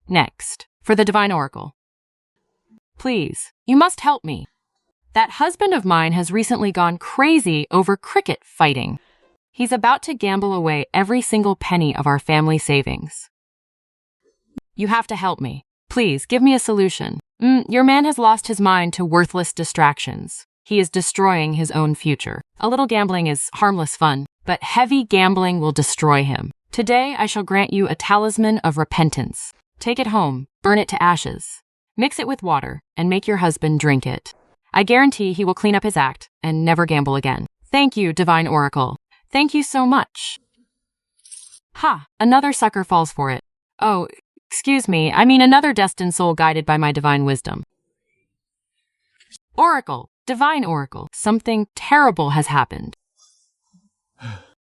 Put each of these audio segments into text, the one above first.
Next, for the Divine Oracle. Please, you must help me. That husband of mine has recently gone crazy over cricket fighting. He's about to gamble away every single penny of our family savings. You have to help me. Please, give me a solution. Your man has lost his mind to worthless distractions. He is destroying his own future. A little gambling is harmless fun, but heavy gambling will destroy him. Today, I shall grant you a talisman of repentance. Take it home, burn it to ashes. Mix it with water, and make your husband drink it. I guarantee he will clean up his act and never gamble again. Thank you, Divine Oracle. Thank you so much. Ha! Another sucker falls for it. Oh, excuse me, I mean another destined soul guided by my divine wisdom. Oracle, Divine Oracle, something terrible has happened.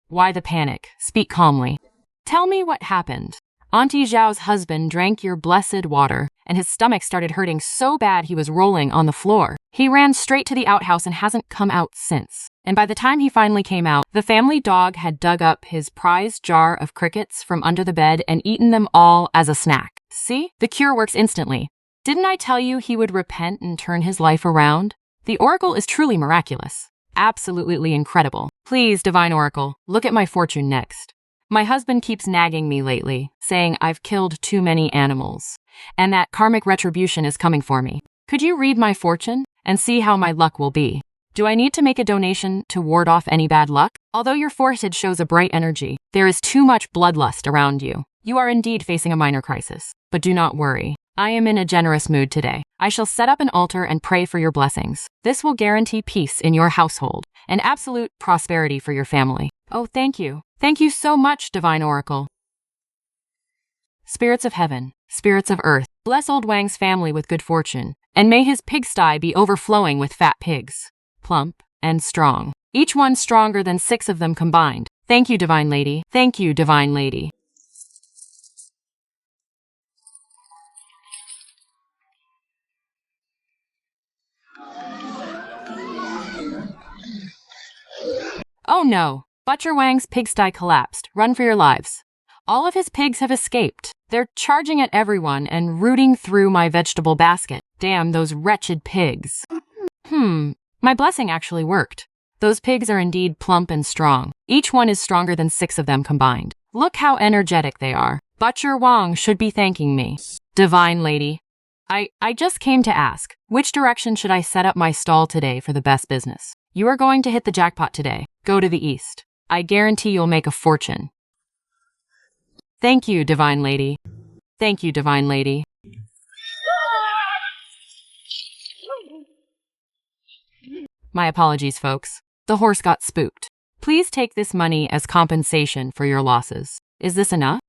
Why the panic? Speak calmly. Tell me what happened. Auntie Zhao's husband drank your blessed water, and his stomach started hurting so bad he was rolling on the floor. He ran straight to the outhouse and hasn't come out since. And by the time he finally came out, the family dog had dug up his prized jar of crickets from under the bed and eaten them all as a snack. See? The cure works instantly. Didn't I tell you he would repent and turn his life around? The oracle is truly miraculous. Absolutely incredible. Please, Divine Oracle, look at my fortune next. My husband keeps nagging me lately, saying I've killed too many animals, and that karmic retribution is coming for me. Could you read my fortune and see how my luck will be? Do I need to make a donation to ward off any bad luck? Although your forehead shows a bright energy, there is too much bloodlust around you. You are indeed facing a minor crisis, but do not worry. I am in a generous mood today. I shall set up an altar and pray for your blessings. This will guarantee peace in your household and absolute prosperity for your family. Oh, thank you. Thank you so much, Divine Oracle. Spirits of heaven, spirits of earth, bless old Wang's family with good fortune, and may his pigsty be overflowing with fat pigs, plump and strong, each one stronger than 6 of them combined. Thank you, Divine Lady. Thank you, Divine Lady. Oh no! Butcher Wang's pigsty collapsed. Run for your lives. All of his pigs have escaped. They're charging at everyone and rooting through my vegetable basket. Damn those wretched pigs. My blessing actually worked. Those pigs are indeed plump and strong. Each one is stronger than 6 of them combined. Look how energetic they are. Butcher Wang should be thanking me. Divine Lady. I just came to ask, which direction should I set up my stall today for the best business? You are going to hit the jackpot today. Go to the east. I guarantee you'll make a fortune. Thank you, Divine Lady. Thank you, Divine Lady. My apologies, folks. The horse got spooked. Please take this money as compensation for your losses. Is this enough?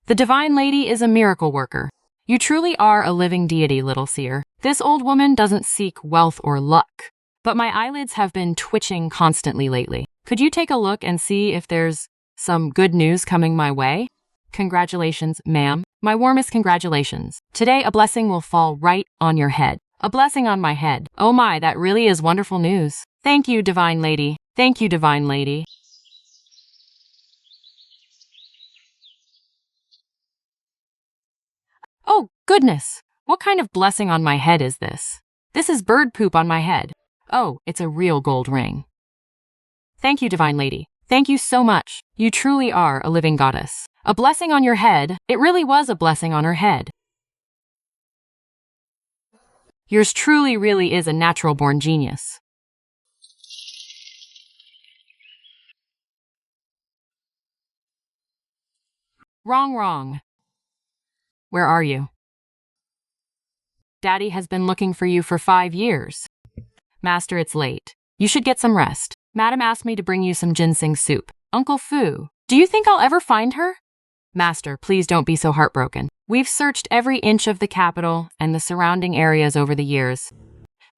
The Divine Lady is a miracle worker. You truly are a living deity, little seer. This old woman doesn't seek wealth or luck, but my eyelids have been twitching constantly lately. Could you take a look and see if there's some good news coming my way? Congratulations, ma'am. My warmest congratulations. Today, a blessing will fall right on your head. A blessing on my head. Oh my, that really is wonderful news. Thank you, Divine Lady. Thank you, Divine Lady. Oh, goodness! What kind of blessing on my head is this? This is bird poop on my head. Oh, it's a real gold ring. Thank you, Divine Lady. Thank you so much. You truly are a living goddess. A blessing on your head. It really was a blessing on her head. Yours truly really is a natural-born genius. Wrong. Where are you? Daddy has been looking for you for 5 years. Master, it's late. You should get some rest. Madam asked me to bring you some ginseng soup. Uncle Fu, do you think I'll ever find her? Master, please don't be so heartbroken. We've searched every inch of the capital and the surrounding areas over the years.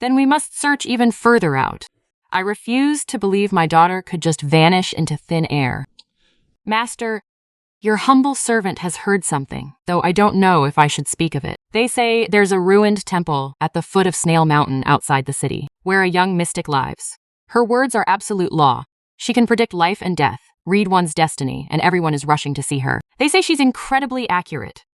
Then we must search even further out. I refuse to believe my daughter could just vanish into thin air. Master, your humble servant has heard something, though I don't know if I should speak of it. They say there's a ruined temple at the foot of Snail Mountain outside the city, where a young mystic lives. Her words are absolute law. She can predict life and death, read one's destiny, and everyone is rushing to see her. They say she's incredibly accurate.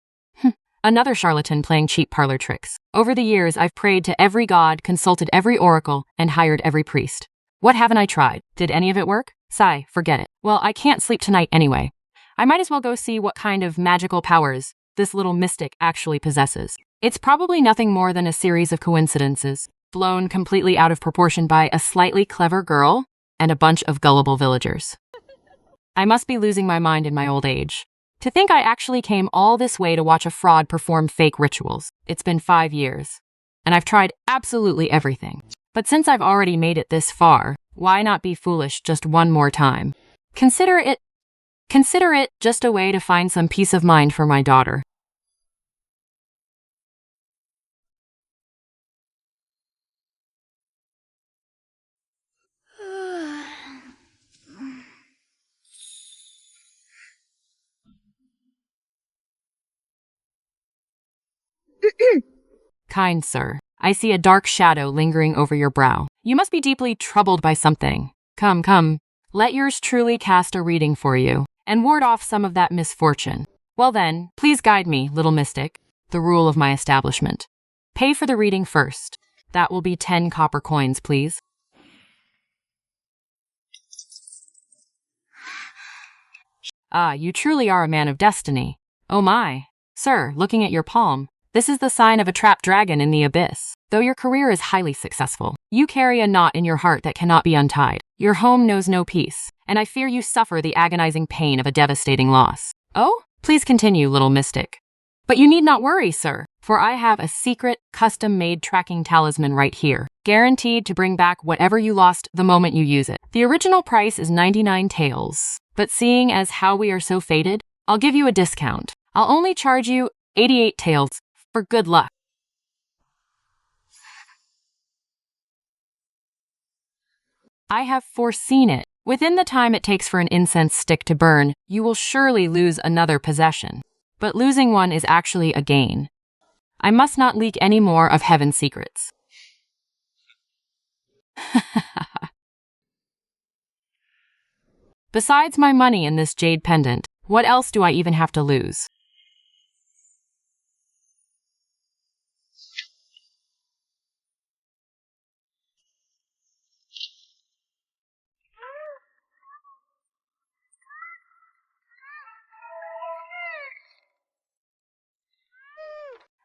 Another charlatan playing cheap parlor tricks. Over the years, I've prayed to every god, consulted every oracle, and hired every priest. What haven't I tried? Did any of it work? Sigh, forget it. Well, I can't sleep tonight anyway. I might as well go see what kind of magical powers this little mystic actually possesses. It's probably nothing more than a series of coincidences, blown completely out of proportion by a slightly clever girl and a bunch of gullible villagers. I must be losing my mind in my old age. To think I actually came all this way to watch a fraud perform fake rituals. It's been 5 years, and I've tried absolutely everything. But since I've already made it this far, why not be foolish just one more time? Consider it just a way to find some peace of mind for my daughter. Kind sir, I see a dark shadow lingering over your brow. You must be deeply troubled by something. Come, let yours truly cast a reading for you, and ward off some of that misfortune. Well then, please guide me, little mystic. The rule of my establishment. Pay for the reading first. That will be 10 copper coins, please. Ah, you truly are a man of destiny. Oh my. Sir, looking at your palm, this is the sign of a trapped dragon in the abyss. Though your career is highly successful, you carry a knot in your heart that cannot be untied. Your home knows no peace, and I fear you suffer the agonizing pain of a devastating loss. Oh? Please continue, little mystic. But you need not worry, sir, for I have a secret, custom-made tracking talisman right here, guaranteed to bring back whatever you lost the moment you use it. The original price is 99 taels, but seeing as how we are so fated, I'll give you a discount. I'll only charge you 88 taels for good luck. I have foreseen it. Within the time it takes for an incense stick to burn, you will surely lose another possession. But losing one is actually a gain. I must not leak any more of heaven's secrets. Besides my money and this jade pendant, what else do I even have to lose?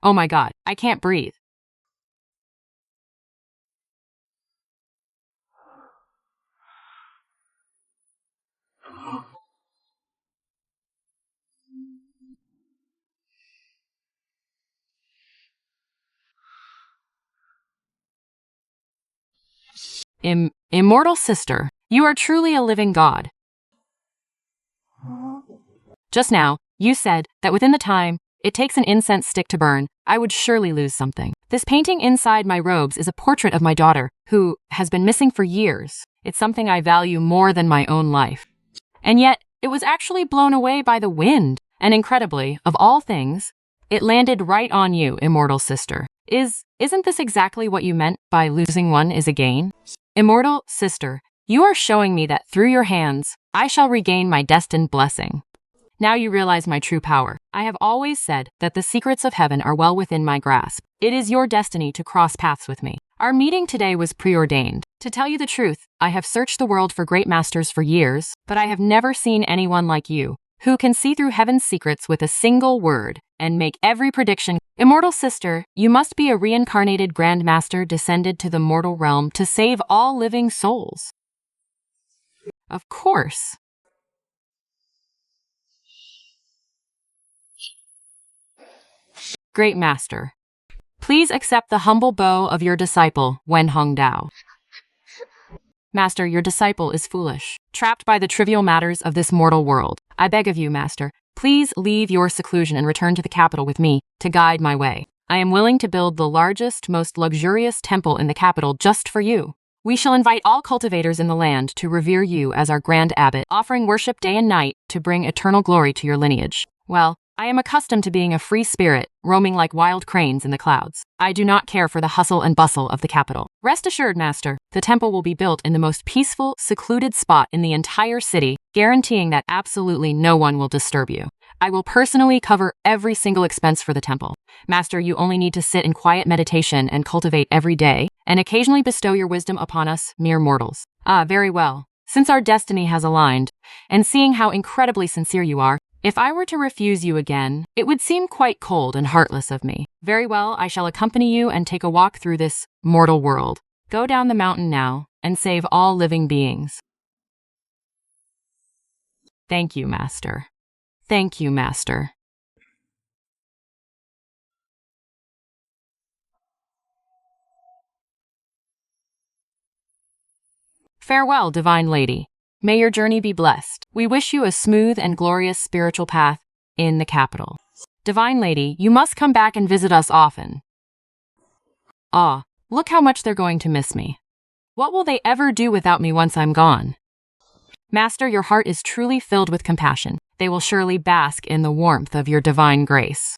Oh my god, I can't breathe. Immortal sister, you are truly a living god. Just now, you said that within the time it takes an incense stick to burn, I would surely lose something. This painting inside my robes is a portrait of my daughter, who has been missing for years. It's something I value more than my own life. And yet, it was actually blown away by the wind, and incredibly, of all things, it landed right on you, immortal sister. Isn't this exactly what you meant by losing one is a gain? Immortal sister, you are showing me that through your hands, I shall regain my destined blessing. Now you realize my true power. I have always said that the secrets of heaven are well within my grasp. It is your destiny to cross paths with me. Our meeting today was preordained. To tell you the truth, I have searched the world for great masters for years, but I have never seen anyone like you, who can see through heaven's secrets with a single word and make every prediction. Immortal sister, you must be a reincarnated Grand Master descended to the mortal realm to save all living souls. Of course. Great Master, please accept the humble bow of your disciple, Wen Hong Dao. Master, your disciple is foolish, trapped by the trivial matters of this mortal world. I beg of you, Master, please leave your seclusion and return to the capital with me to guide my way. I am willing to build the largest, most luxurious temple in the capital just for you. We shall invite all cultivators in the land to revere you as our grand abbot, offering worship day and night to bring eternal glory to your lineage. Well, I am accustomed to being a free spirit, roaming like wild cranes in the clouds. I do not care for the hustle and bustle of the capital. Rest assured, Master, the temple will be built in the most peaceful, secluded spot in the entire city, guaranteeing that absolutely no one will disturb you. I will personally cover every single expense for the temple. Master, you only need to sit in quiet meditation and cultivate every day, and occasionally bestow your wisdom upon us, mere mortals. Ah, very well. Since our destiny has aligned, and seeing how incredibly sincere you are, if I were to refuse you again, it would seem quite cold and heartless of me. Very well, I shall accompany you and take a walk through this mortal world. Go down the mountain now, and save all living beings. Thank you, Master. Thank you, Master. Farewell, Divine Lady. May your journey be blessed. We wish you a smooth and glorious spiritual path in the capital. Divine Lady, you must come back and visit us often. Ah, look how much they're going to miss me. What will they ever do without me once I'm gone? Master, your heart is truly filled with compassion. They will surely bask in the warmth of your divine grace.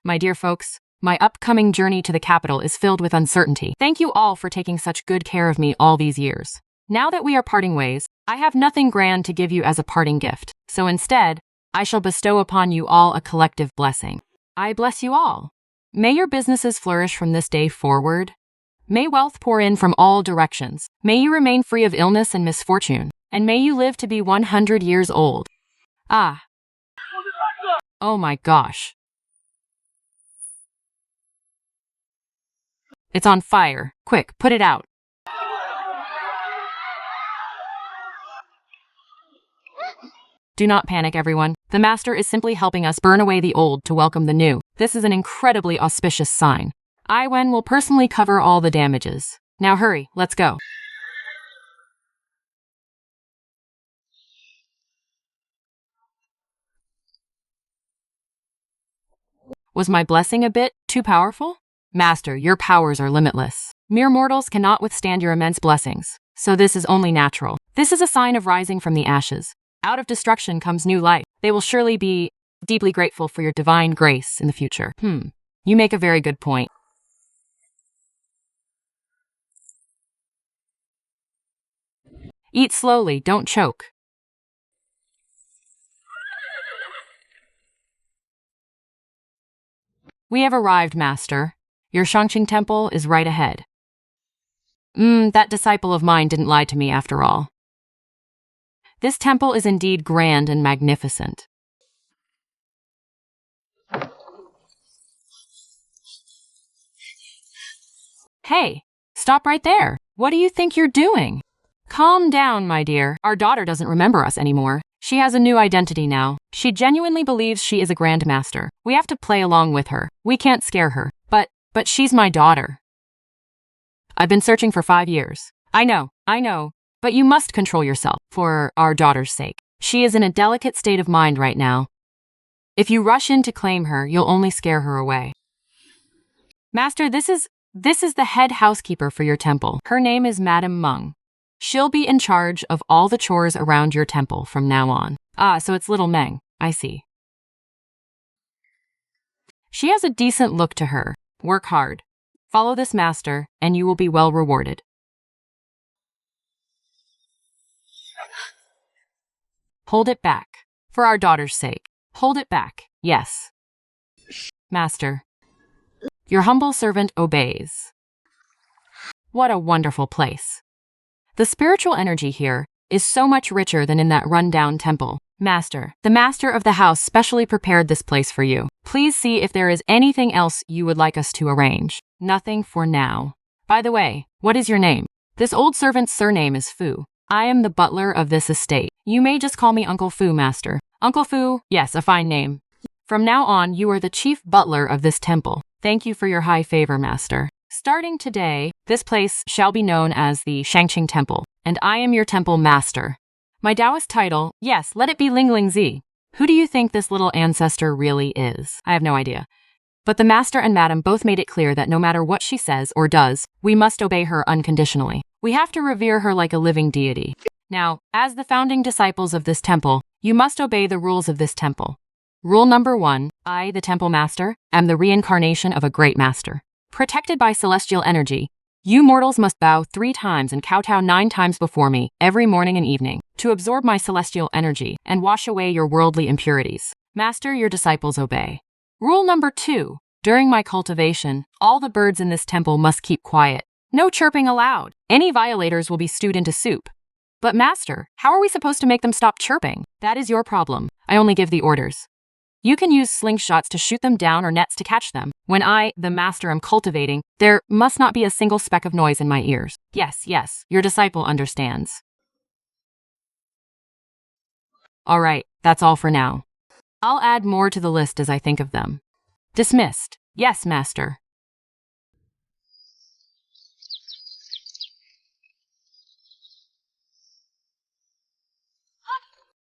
My dear folks, my upcoming journey to the capital is filled with uncertainty. Thank you all for taking such good care of me all these years. Now that we are parting ways, I have nothing grand to give you as a parting gift. So instead, I shall bestow upon you all a collective blessing. I bless you all. May your businesses flourish from this day forward. May wealth pour in from all directions. May you remain free of illness and misfortune. And may you live to be 100 years old. Ah. Oh my gosh. It's on fire. Quick, put it out. Do not panic, everyone. The Master is simply helping us burn away the old to welcome the new. This is an incredibly auspicious sign. Iwen will personally cover all the damages. Now hurry, let's go. Was my blessing a bit too powerful? Master, your powers are limitless. Mere mortals cannot withstand your immense blessings, so this is only natural. This is a sign of rising from the ashes. Out of destruction comes new life. They will surely be deeply grateful for your divine grace in the future. You make a very good point. Eat slowly, don't choke. We have arrived, Master. Your Shangqing temple is right ahead. That disciple of mine didn't lie to me after all. This temple is indeed grand and magnificent. Hey, stop right there. What do you think you're doing? Calm down, my dear. Our daughter doesn't remember us anymore. She has a new identity now. She genuinely believes she is a grandmaster. We have to play along with her. We can't scare her. But she's my daughter. I've been searching for 5 years. I know. But you must control yourself for our daughter's sake. She is in a delicate state of mind right now. If you rush in to claim her, you'll only scare her away. Master, this is the head housekeeper for your temple. Her name is Madame Meng. She'll be in charge of all the chores around your temple from now on. Ah, so it's little Meng. I see. She has a decent look to her. Work hard. Follow this master, and you will be well rewarded. Hold it back. For our daughter's sake. Hold it back. Yes. Master. Your humble servant obeys. What a wonderful place. The spiritual energy here is so much richer than in that run-down temple. Master, the master of the house specially prepared this place for you. Please see if there is anything else you would like us to arrange. Nothing for now. By the way, what is your name? This old servant's surname is Fu. I am the butler of this estate. You may just call me Uncle Fu, Master. Uncle Fu, yes, a fine name. From now on, you are the chief butler of this temple. Thank you for your high favor, Master. Starting today, this place shall be known as the Shangqing Temple, and I am your temple master. My Taoist title, yes, let it be Ling Ling Zi. Who do you think this little ancestor really is? I have no idea. But the master and madam both made it clear that no matter what she says or does, we must obey her unconditionally. We have to revere her like a living deity. Now, as the founding disciples of this temple, You must obey the rules of this temple. Rule number 1, I, the temple master, am the reincarnation of a great master. Protected by celestial energy, you mortals must bow 3 times and kowtow 9 times before me every morning and evening to absorb my celestial energy and wash away your worldly impurities. Master, your disciples obey. Rule number 2, during my cultivation, all the birds in this temple must keep quiet. No chirping allowed. Any violators will be stewed into soup. But master, how are we supposed to make them stop chirping? That is your problem. I only give the orders. You can use slingshots to shoot them down or nets to catch them. When I, the master, am cultivating, there must not be a single speck of noise in my ears. Yes, your disciple understands. All right, that's all for now. I'll add more to the list as I think of them. Dismissed. Yes, master.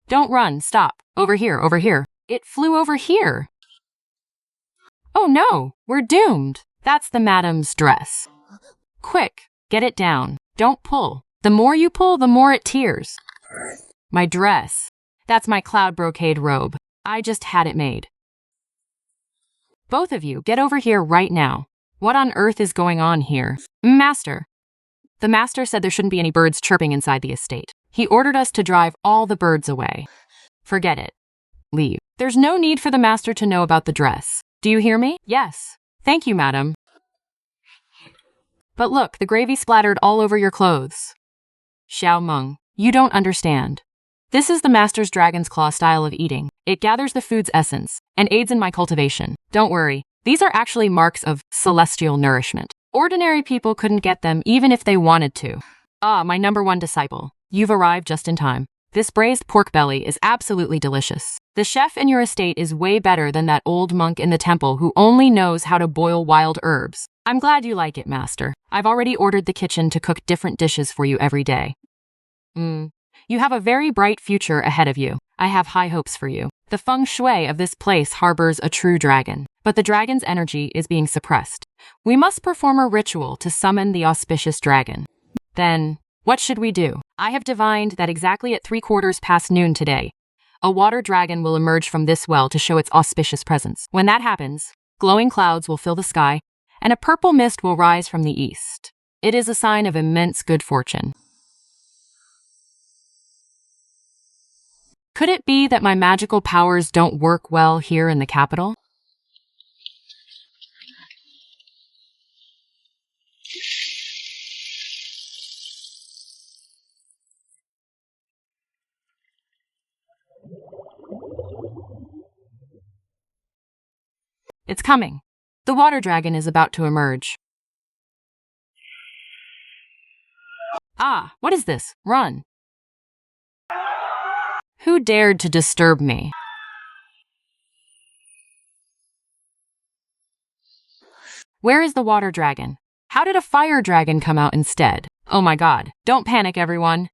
Don't run, stop. Over here. It flew over here. Oh no, we're doomed. That's the madam's dress. Quick, get it down. Don't pull. The more you pull, the more it tears. My dress. That's my cloud brocade robe. I just had it made. Both of you, get over here right now. What on earth is going on here? Master. The master said there shouldn't be any birds chirping inside the estate. He ordered us to drive all the birds away. Forget it. Leave. There's no need for the master to know about the dress. Do you hear me? Yes. Thank you, madam. But look, the gravy splattered all over your clothes. Xiao Meng, you don't understand. This is the master's dragon's claw style of eating. It gathers the food's essence and aids in my cultivation. Don't worry, these are actually marks of celestial nourishment. Ordinary people couldn't get them even if they wanted to. Ah, my number 1 disciple. You've arrived just in time. This braised pork belly is absolutely delicious. The chef in your estate is way better than that old monk in the temple who only knows how to boil wild herbs. I'm glad you like it, master. I've already ordered the kitchen to cook different dishes for you every day. You have a very bright future ahead of you. I have high hopes for you. The feng shui of this place harbors a true dragon, but the dragon's energy is being suppressed. We must perform a ritual to summon the auspicious dragon. Then, what should we do? I have divined that exactly at 3/4 noon today, a water dragon will emerge from this well to show its auspicious presence. When that happens, glowing clouds will fill the sky, and a purple mist will rise from the east. It is a sign of immense good fortune. Could it be that my magical powers don't work well here in the capital? It's coming. The water dragon is about to emerge. Ah, what is this? Run. Who dared to disturb me? Where is the water dragon? How did a fire dragon come out instead? Oh my god, don't panic everyone.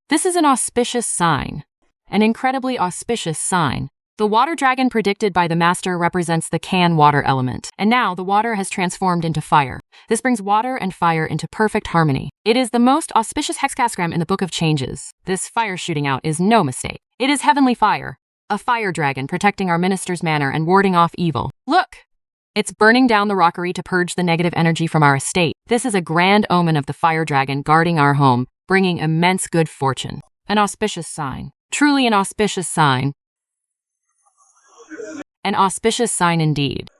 This is an auspicious sign. An incredibly auspicious sign. The water dragon predicted by the master represents the can water element, and now the water has transformed into fire. This brings water and fire into perfect harmony. It is the most auspicious hexagram in the Book of Changes. This fire shooting out is no mistake. It is heavenly fire, a fire dragon protecting our minister's manor and warding off evil. Look! It's burning down the rockery to purge the negative energy from our estate. This is a grand omen of the fire dragon guarding our home, bringing immense good fortune. An auspicious sign. Truly an auspicious sign. An auspicious sign indeed.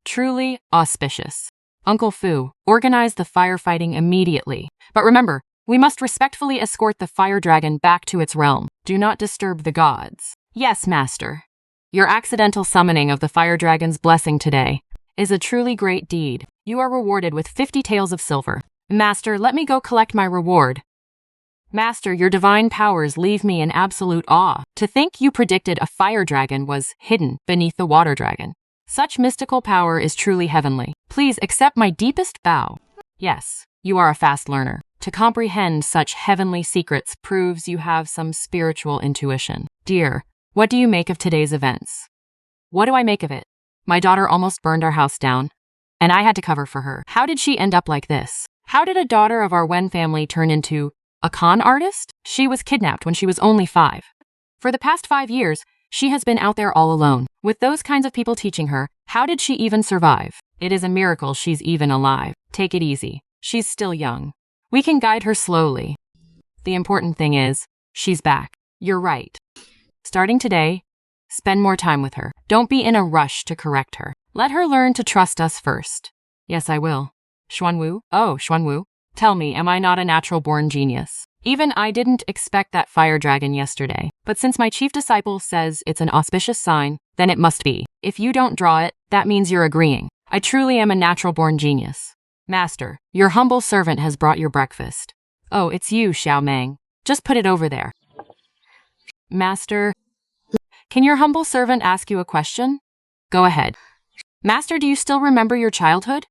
Truly auspicious. Uncle Fu, organize the firefighting immediately. But remember, we must respectfully escort the fire dragon back to its realm. Do not disturb the gods. Yes, master. Your accidental summoning of the fire dragon's blessing today is a truly great deed. You are rewarded with 50 taels of silver. Master, let me go collect my reward. Master, your divine powers leave me in absolute awe. To think you predicted a fire dragon was hidden beneath the water dragon. Such mystical power is truly heavenly. Please accept my deepest bow. Yes, you are a fast learner. To comprehend such heavenly secrets proves you have some spiritual intuition. Dear, what do you make of today's events? What do I make of it? My daughter almost burned our house down, and I had to cover for her. How did she end up like this? How did a daughter of our Wen family turn into a con artist? She was kidnapped when she was only 5. For the past 5 years, she has been out there all alone. With those kinds of people teaching her, how did she even survive? It is a miracle she's even alive. Take it easy. She's still young. We can guide her slowly. The important thing is, she's back. You're right. Starting today, spend more time with her. Don't be in a rush to correct her. Let her learn to trust us first. Yes, I will. Xuanwu? Oh, Xuanwu. Tell me, am I not a natural-born genius? Even I didn't expect that fire dragon yesterday. But since my chief disciple says it's an auspicious sign, then it must be. If you don't draw it, that means you're agreeing. I truly am a natural-born genius. Master, your humble servant has brought your breakfast. Oh, it's you, Xiao Meng. Just put it over there. Master, can your humble servant ask you a question? Go ahead. Master, do you still remember your childhood?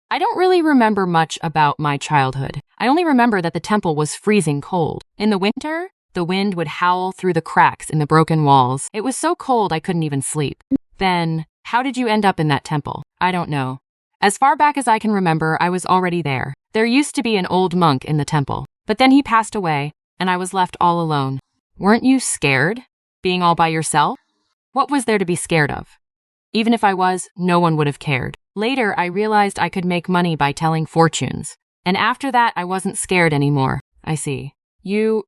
I don't really remember much about my childhood. I only remember that the temple was freezing cold. In the winter, the wind would howl through the cracks in the broken walls. It was so cold I couldn't even sleep. Then, how did you end up in that temple? I don't know. As far back as I can remember, I was already there. There used to be an old monk in the temple, but then he passed away, and I was left all alone. Weren't you scared, being all by yourself? What was there to be scared of? Even if I was, no one would have cared. Later, I realized I could make money by telling fortunes, and after that, I wasn't scared anymore. I see. You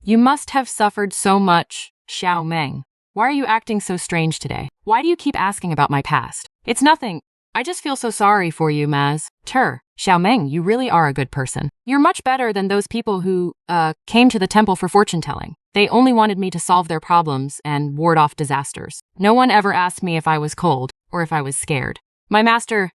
must have suffered so much, Xiao Meng. Why are you acting so strange today? Why do you keep asking about my past? It's nothing. I just feel so sorry for you, Maz. Xiao Meng, you really are a good person. You're much better than those people who, came to the temple for fortune-telling. They only wanted me to solve their problems and ward off disasters. No one ever asked me if I was cold or if I was scared. My master,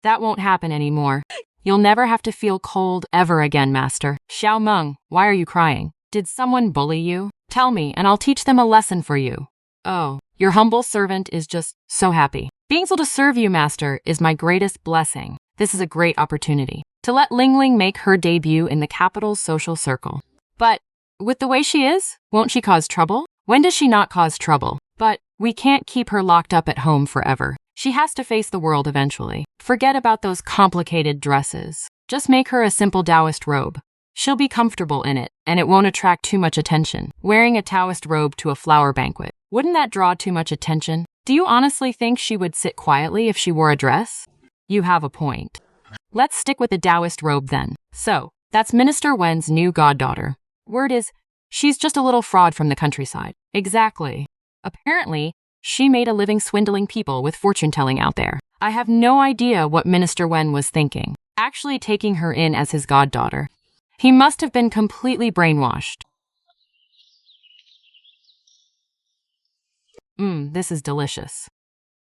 that won't happen anymore. You'll never have to feel cold ever again, master. Xiao Meng, why are you crying? Did someone bully you? Tell me, and I'll teach them a lesson for you. Oh, your humble servant is just so happy. Being able to serve you, master, is my greatest blessing. This is a great opportunity to let Ling Ling make her debut in the capital's social circle. But with the way she is, won't she cause trouble? When does she not cause trouble? But we can't keep her locked up at home forever. She has to face the world eventually. Forget about those complicated dresses. Just make her a simple Taoist robe. She'll be comfortable in it, and it won't attract too much attention. Wearing a Taoist robe to a flower banquet, wouldn't that draw too much attention? Do you honestly think she would sit quietly if she wore a dress? You have a point. Let's stick with the Taoist robe then. So, that's Minister Wen's new goddaughter. Word is, she's just a little fraud from the countryside. Exactly. Apparently, she made a living swindling people with fortune-telling out there. I have no idea what Minister Wen was thinking, actually taking her in as his goddaughter. He must have been completely brainwashed. This is delicious.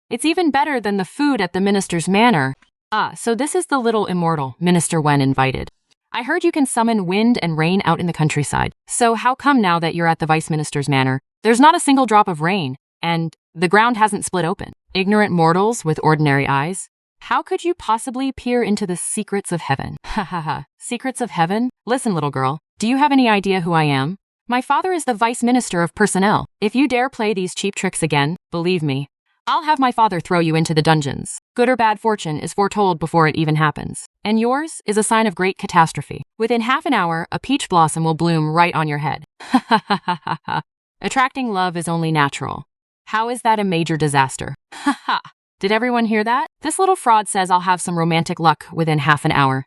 It's even better than the food at the minister's manor. Ah, so this is the little immortal Minister Wen invited. I heard you can summon wind and rain out in the countryside. So how come now that you're at the vice minister's manor, there's not a single drop of rain, and the ground hasn't split open? Ignorant mortals with ordinary eyes? How could you possibly peer into the secrets of heaven? Ha ha ha. Secrets of heaven? Listen, little girl, do you have any idea who I am? My father is the vice minister of personnel. If you dare play these cheap tricks again, believe me, I'll have my father throw you into the dungeons. Good or bad fortune is foretold before it even happens. And yours is a sign of great catastrophe. Within half an hour, a peach blossom will bloom right on your head. Ha ha ha ha ha ha. Attracting love is only natural. How is that a major disaster? Ha ha. Did everyone hear that? This little fraud says I'll have some romantic luck within half an hour.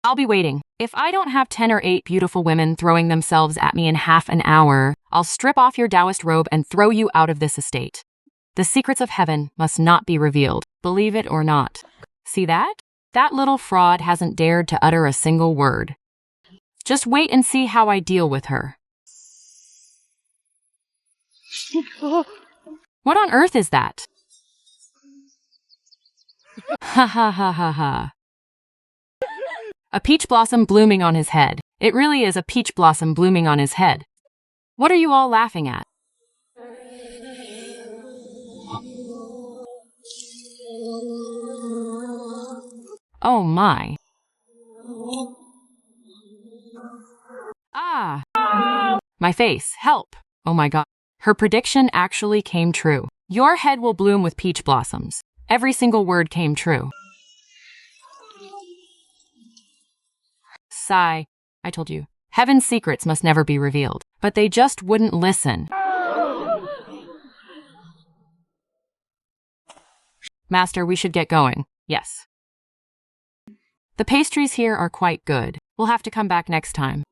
I'll be waiting. If I don't have 10 or 8 beautiful women throwing themselves at me in half an hour, I'll strip off your Taoist robe and throw you out of this estate. The secrets of heaven must not be revealed, believe it or not. See that? That little fraud hasn't dared to utter a single word. Just wait and see how I deal with her. What on earth is that? Ha ha ha ha ha. A peach blossom blooming on his head. It really is a peach blossom blooming on his head. What are you all laughing at? Oh my. Ah. My face, help. Oh my god. Her prediction actually came true. Your head will bloom with peach blossoms. Every single word came true. Sigh. I told you. Heaven's secrets must never be revealed. But they just wouldn't listen. Master, we should get going. Yes. The pastries here are quite good. We'll have to come back next time.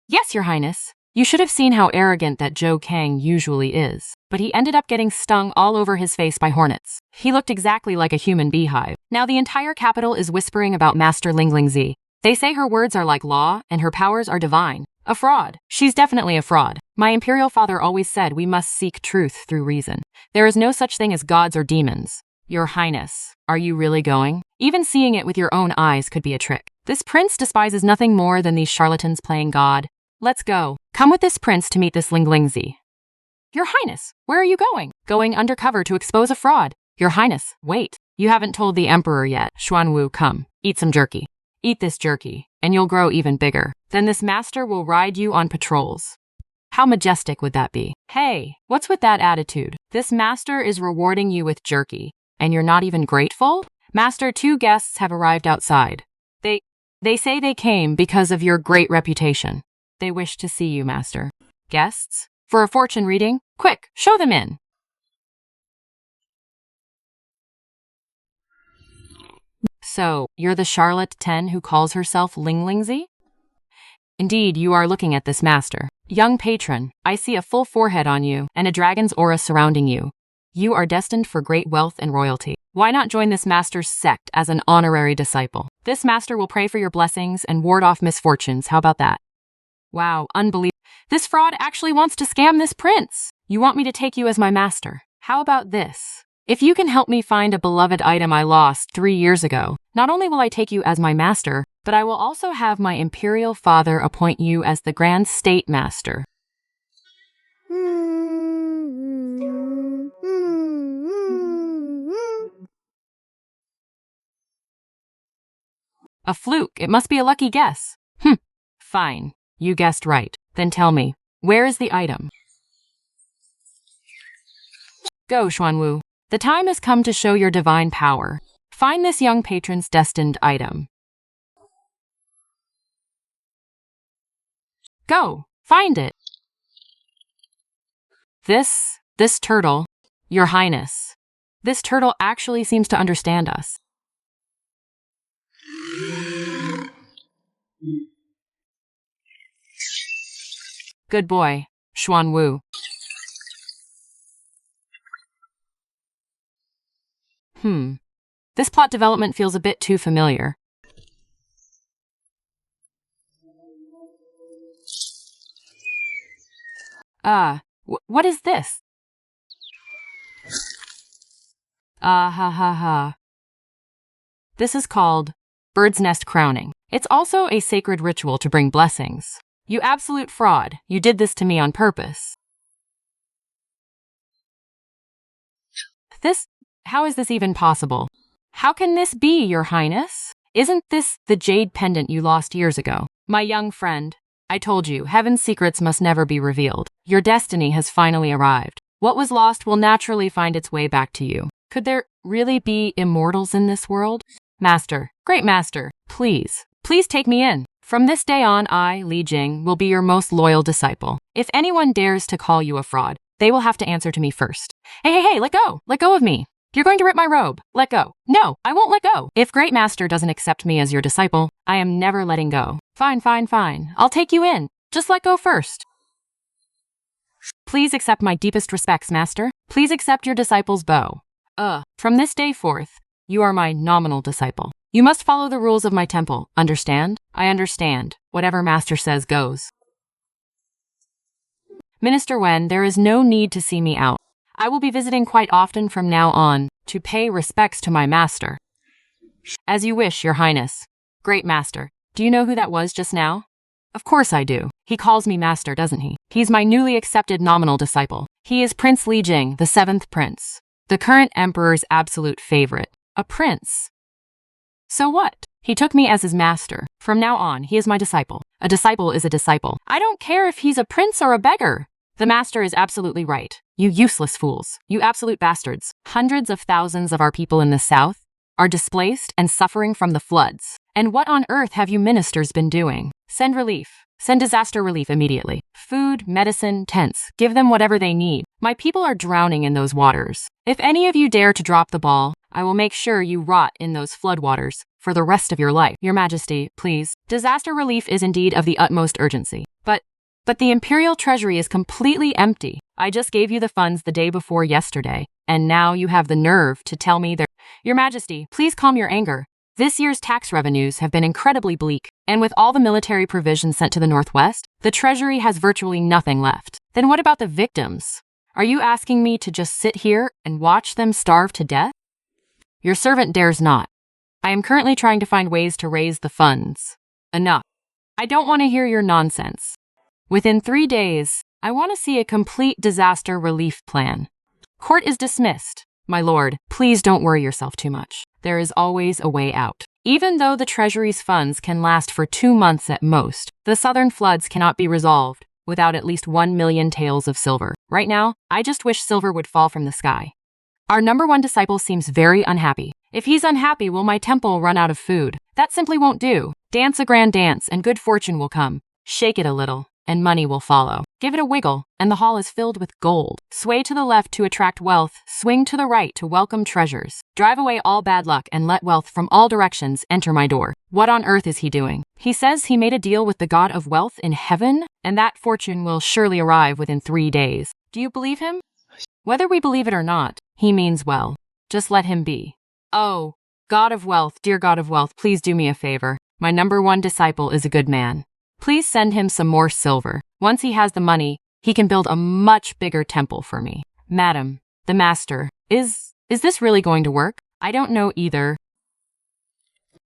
Yes, Your Highness. You should have seen how arrogant that Zhou Kang usually is. But he ended up getting stung all over his face by hornets. He looked exactly like a human beehive. Now the entire capital is whispering about Master Ling Lingzi. They say her words are like law and her powers are divine. A fraud. She's definitely a fraud. My imperial father always said we must seek truth through reason. There is no such thing as gods or demons. Your Highness, are you really going? Even seeing it with your own eyes could be a trick. This prince despises nothing more than these charlatans playing God. Let's go. Come with this prince to meet this Ling Lingzi. Your Highness, where are you going? Going undercover to expose a fraud. Your Highness, wait. You haven't told the Emperor yet. Xuanwu, come. Eat some jerky. Eat this jerky, and you'll grow even bigger. Then this master will ride you on patrols. How majestic would that be? Hey, what's with that attitude? This master is rewarding you with jerky, and you're not even grateful? Master, 2 guests have arrived outside. They say they came because of your great reputation. They wish to see you, Master. Guests? For a fortune reading? Quick, show them in. So, you're the charlatan who calls herself Ling Lingzi? Indeed, you are looking at this master. Young patron, I see a full forehead on you and a dragon's aura surrounding you. You are destined for great wealth and royalty. Why not join this master's sect as an honorary disciple? This master will pray for your blessings and ward off misfortunes. How about that? Wow, unbelievable. This fraud actually wants to scam this prince. You want me to take you as my master. How about this? If you can help me find a beloved item I lost 3 years ago, not only will I take you as my master, but I will also have my imperial father appoint you as the Grand State Master. A fluke. It must be a lucky guess. Fine. You guessed right. Then tell me, where is the item? Go, Xuanwu. The time has come to show your divine power. Find this young patron's destined item. Go, find it. This turtle, Your Highness. This turtle actually seems to understand us. Good boy, Xuanwu. This plot development feels a bit too familiar. What is this? This is called bird's nest crowning. It's also a sacred ritual to bring blessings. You absolute fraud. You did this to me on purpose. How is this even possible? How can this be, Your Highness? Isn't this the jade pendant you lost years ago? My young friend, I told you, heaven's secrets must never be revealed. Your destiny has finally arrived. What was lost will naturally find its way back to you. Could there really be immortals in this world? Master, great master, please take me in. From this day on, I, Li Jing, will be your most loyal disciple. If anyone dares to call you a fraud, they will have to answer to me first. Hey, let go! Let go of me! You're going to rip my robe. Let go. No, I won't let go. If Great Master doesn't accept me as your disciple, I am never letting go. Fine. I'll take you in. Just let go first. Please accept my deepest respects, Master. Please accept your disciple's bow. From this day forth, you are my nominal disciple. You must follow the rules of my temple. Understand? I understand. Whatever Master says goes. Minister Wen, there is no need to see me out. I will be visiting quite often from now on to pay respects to my master. As you wish, Your Highness. Great Master, do you know who that was just now? Of course I do. He calls me master, doesn't he? He's my newly accepted nominal disciple. He is Prince Li Jing, the 7th prince. The current emperor's absolute favorite. A prince. So what? He took me as his master. From now on, he is my disciple. A disciple is a disciple. I don't care if he's a prince or a beggar. The master is absolutely right. You useless fools. You absolute bastards. Hundreds of thousands of our people in the south are displaced and suffering from the floods. And what on earth have you ministers been doing? Send relief. Send disaster relief immediately. Food, medicine, tents. Give them whatever they need. My people are drowning in those waters. If any of you dare to drop the ball, I will make sure you rot in those floodwaters for the rest of your life. Your Majesty, please. Disaster relief is indeed of the utmost urgency. But the Imperial Treasury is completely empty. I just gave you the funds the day before yesterday, and now you have the nerve to tell me Your Majesty, please calm your anger. This year's tax revenues have been incredibly bleak, and with all the military provisions sent to the Northwest, the Treasury has virtually nothing left. Then what about the victims? Are you asking me to just sit here and watch them starve to death? Your servant dares not. I am currently trying to find ways to raise the funds. Enough. I don't want to hear your nonsense. Within 3 days, I want to see a complete disaster relief plan. Court is dismissed. My lord, please don't worry yourself too much. There is always a way out. Even though the Treasury's funds can last for 2 months at most, the southern floods cannot be resolved without at least 1 million taels of silver. Right now, I just wish silver would fall from the sky. Our number 1 disciple seems very unhappy. If he's unhappy, will my temple run out of food? That simply won't do. Dance a grand dance and good fortune will come. Shake it a little, and money will follow. Give it a wiggle, and the hall is filled with gold. Sway to the left to attract wealth, swing to the right to welcome treasures. Drive away all bad luck and let wealth from all directions enter my door. What on earth is he doing? He says he made a deal with the god of wealth in heaven, and that fortune will surely arrive within 3 days. Do you believe him? Whether we believe it or not, he means well. Just let him be. Oh, God of wealth, dear God of wealth, please do me a favor. My number 1 disciple is a good man. Please send him some more silver. Once he has the money, he can build a much bigger temple for me. Madam, the master, is this really going to work? I don't know either.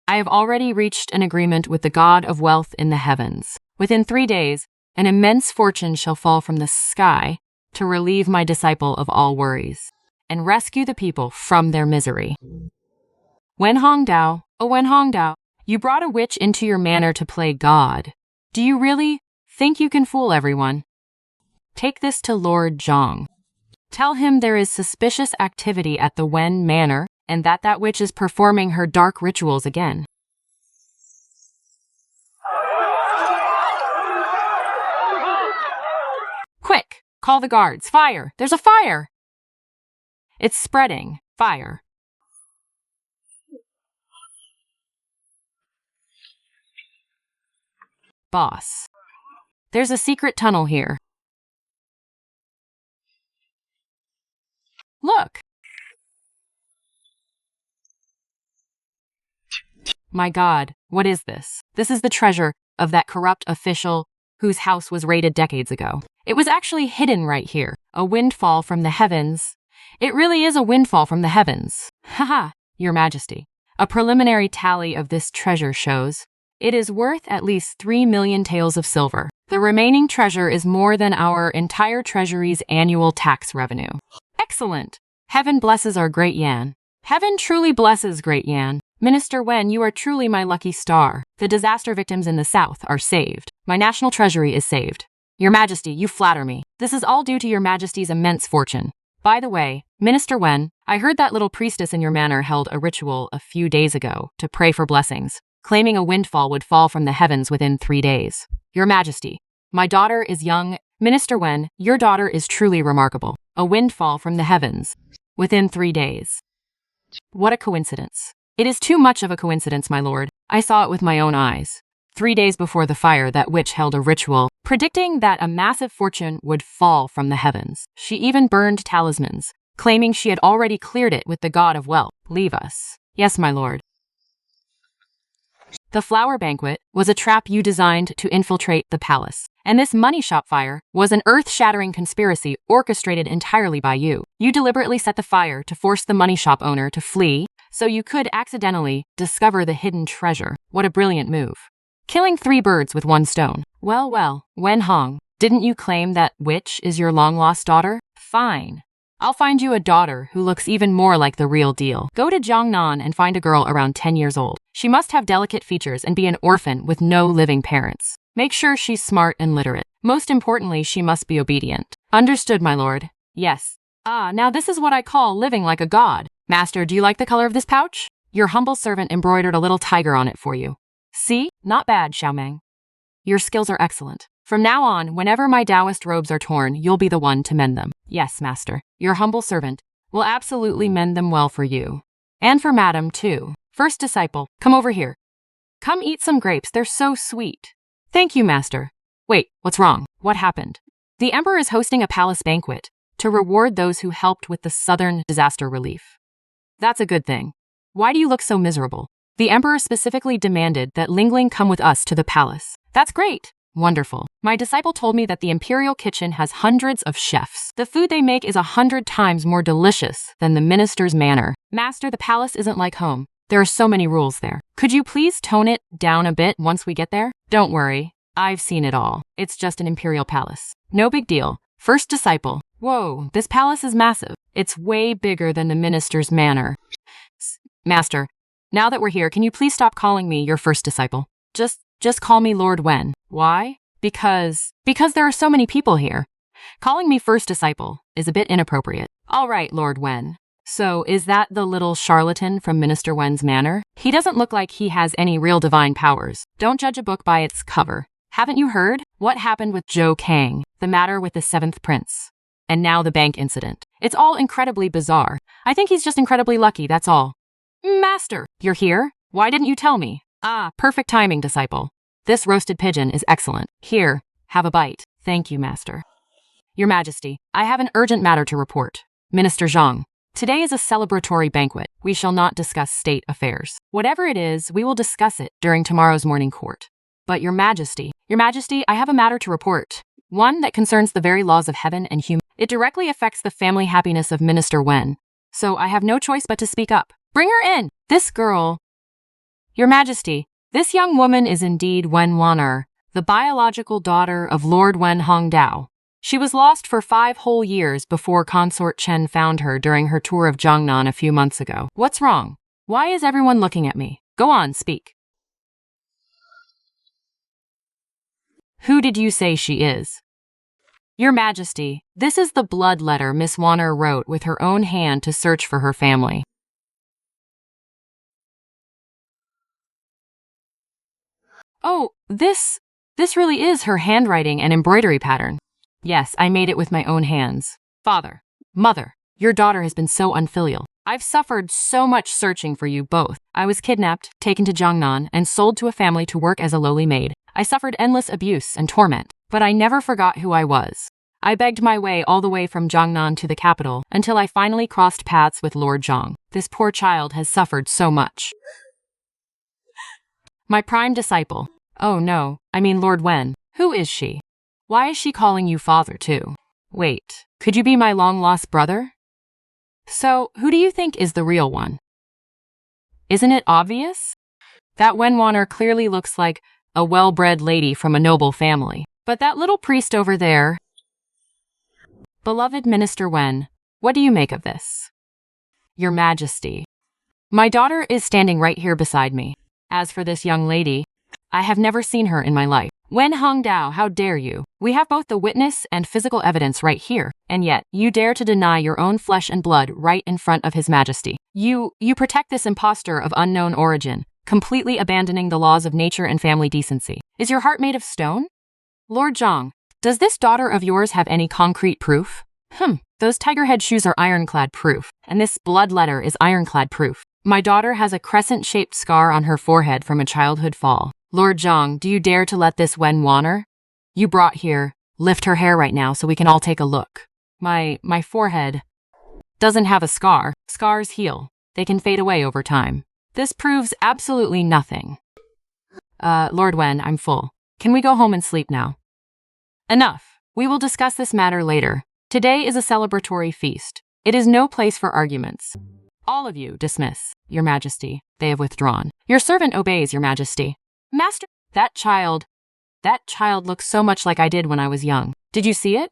I have already reached an agreement with the God of wealth in the heavens. Within 3 days, an immense fortune shall fall from the sky to relieve my disciple of all worries and rescue the people from their misery. Wen Hongdao, oh Wen Hongdao, you brought a witch into your manor to play God. Do you really think you can fool everyone? Take this to Lord Zhang. Tell him there is suspicious activity at the Wen Manor and that witch is performing her dark rituals again. Quick, call the guards. Fire! There's a fire! It's spreading. Fire. Boss. There's a secret tunnel here. Look! My God, what is this? This is the treasure of that corrupt official whose house was raided decades ago. It was actually hidden right here. A windfall from the heavens. It really is a windfall from the heavens. Haha, Your Majesty. A preliminary tally of this treasure shows it is worth at least 3 million taels of silver. The remaining treasure is more than our entire treasury's annual tax revenue. Excellent! Heaven blesses our great Yan. Heaven truly blesses great Yan. Minister Wen, you are truly my lucky star. The disaster victims in the south are saved. My national treasury is saved. Your Majesty, you flatter me. This is all due to Your Majesty's immense fortune. By the way, Minister Wen, I heard that little priestess in your manor held a ritual a few days ago to pray for blessings, claiming a windfall would fall from the heavens within 3 days. Your Majesty, my daughter is young. Minister Wen, your daughter is truly remarkable. A windfall from the heavens within 3 days. What a coincidence. It is too much of a coincidence, my lord. I saw it with my own eyes. 3 days before the fire, that witch held a ritual, predicting that a massive fortune would fall from the heavens. She even burned talismans, claiming she had already cleared it with the god of wealth. Leave us. Yes, my lord. The flower banquet was a trap you designed to infiltrate the palace. And this money shop fire was an earth-shattering conspiracy orchestrated entirely by you. You deliberately set the fire to force the money shop owner to flee so you could accidentally discover the hidden treasure. What a brilliant move. Killing 3 birds with 1 stone. Well, well, Wen Hong, didn't you claim that witch is your long-lost daughter? Fine. I'll find you a daughter who looks even more like the real deal. Go to Jiangnan and find a girl around 10 years old. She must have delicate features and be an orphan with no living parents. Make sure she's smart and literate. Most importantly, she must be obedient. Understood, my lord. Yes. Ah, now this is what I call living like a god. Master, do you like the color of this pouch? Your humble servant embroidered a little tiger on it for you. See? Not bad, Xiaomeng. Your skills are excellent. From now on, whenever my Taoist robes are torn, you'll be the one to mend them. Yes, master. Your humble servant will absolutely mend them well for you. And for madam, too. First disciple, come over here. Come eat some grapes, they're so sweet. Thank you, master. Wait, what's wrong? What happened? The emperor is hosting a palace banquet to reward those who helped with the southern disaster relief. That's a good thing. Why do you look so miserable? The emperor specifically demanded that Lingling come with us to the palace. That's great. Wonderful. My disciple told me that the imperial kitchen has hundreds of chefs. The food they make is 100 times more delicious than the minister's manor. Master, the palace isn't like home. There are so many rules there. Could you please tone it down a bit once we get there? Don't worry. I've seen it all. It's just an imperial palace. No big deal. First disciple. Whoa, this palace is massive. It's way bigger than the minister's manor. Master, now that we're here, can you please stop calling me your first disciple? Just call me Lord Wen. Why? Because there are so many people here. Calling me first disciple is a bit inappropriate. All right, Lord Wen. So is that the little charlatan from Minister Wen's manor? He doesn't look like he has any real divine powers. Don't judge a book by its cover. Haven't you heard what happened with Zhou Kang, the matter with the 7th prince? And now the bank incident. It's all incredibly bizarre. I think he's just incredibly lucky, that's all. Master, you're here? Why didn't you tell me? Ah, perfect timing, disciple. This roasted pigeon is excellent. Here, have a bite. Thank you, master. Your Majesty, I have an urgent matter to report. Minister Zhang, today is a celebratory banquet. We shall not discuss state affairs. Whatever it is, we will discuss it during tomorrow's morning court. But Your Majesty, I have a matter to report. One that concerns the very laws of heaven and human. It directly affects the family happiness of Minister Wen. So I have no choice but to speak up. Bring her in! This girl... Your Majesty, this young woman is indeed Wen Waner, the biological daughter of Lord Wen Hongdao. She was lost for 5 whole years before Consort Chen found her during her tour of Jiangnan a few months ago. What's wrong? Why is everyone looking at me? Go on, speak. Who did you say she is? Your Majesty, this is the blood letter Miss Waner wrote with her own hand to search for her family. Oh, this really is her handwriting and embroidery pattern. Yes, I made it with my own hands. Father, mother, your daughter has been so unfilial. I've suffered so much searching for you both. I was kidnapped, taken to Jiangnan, and sold to a family to work as a lowly maid. I suffered endless abuse and torment, but I never forgot who I was. I begged my way all the way from Jiangnan to the capital until I finally crossed paths with Lord Zhang. This poor child has suffered so much. My prime disciple. Oh no, I mean Lord Wen. Who is she? Why is she calling you father too? Wait, could you be my long-lost brother? So, who do you think is the real one? Isn't it obvious? That Wen Waner clearly looks like a well-bred lady from a noble family. But that little priest over there... Beloved Minister Wen, what do you make of this? Your Majesty, my daughter is standing right here beside me. As for this young lady, I have never seen her in my life. Wen Hongdao, how dare you? We have both the witness and physical evidence right here, and yet you dare to deny your own flesh and blood right in front of His Majesty. You protect this impostor of unknown origin, completely abandoning the laws of nature and family decency. Is your heart made of stone? Lord Zhang, does this daughter of yours have any concrete proof? Those tiger head shoes are ironclad proof, and this blood letter is ironclad proof. My daughter has a crescent-shaped scar on her forehead from a childhood fall. Lord Zhang, do you dare to let this Wen Waner you brought here lift her hair right now so we can all take a look? My forehead doesn't have a scar. Scars heal. They can fade away over time. This proves absolutely nothing. Lord Wen, I'm full. Can we go home and sleep now? Enough. We will discuss this matter later. Today is a celebratory feast. It is no place for arguments. All of you dismiss, Your Majesty. They have withdrawn. Your servant obeys, Your Majesty. Master, that child looks so much like I did when I was young. Did you see it?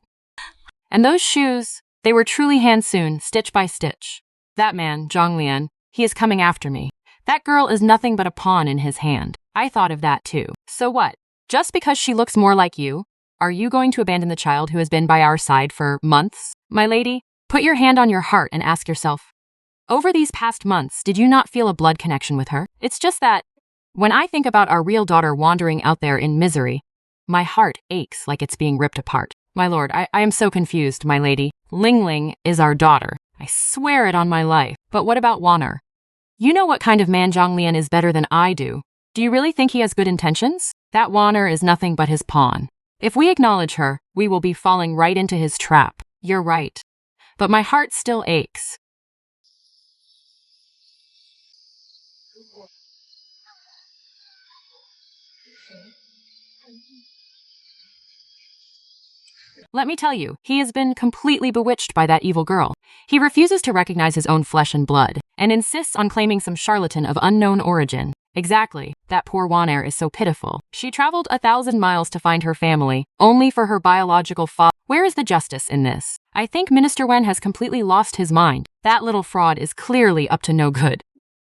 And those shoes, they were truly hand-sewn, stitch by stitch. That man, Zhang Lian, he is coming after me. That girl is nothing but a pawn in his hand. I thought of that too. So what? Just because she looks more like you, are you going to abandon the child who has been by our side for months? My lady, put your hand on your heart and ask yourself, over these past months, did you not feel a blood connection with her? It's just that, when I think about our real daughter wandering out there in misery, My heart aches like it's being ripped apart. My lord, I am so confused, my lady. Ling Ling is our daughter. I swear it on my life. But what about Wanner? You know what kind of man Zhonglian is better than I do. Do you really think he has good intentions? That Wanner is nothing but his pawn. If we acknowledge her, we will be falling right into his trap. You're right. But my heart still aches. Let me tell you, he has been completely bewitched by that evil girl. He refuses to recognize his own flesh and blood, and insists on claiming some charlatan of unknown origin. Exactly. That poor Wanner is so pitiful. She traveled 1,000 miles to find her family, only for her biological father. Where is the justice in this? I think Minister Wen has completely lost his mind. That little fraud is clearly up to no good.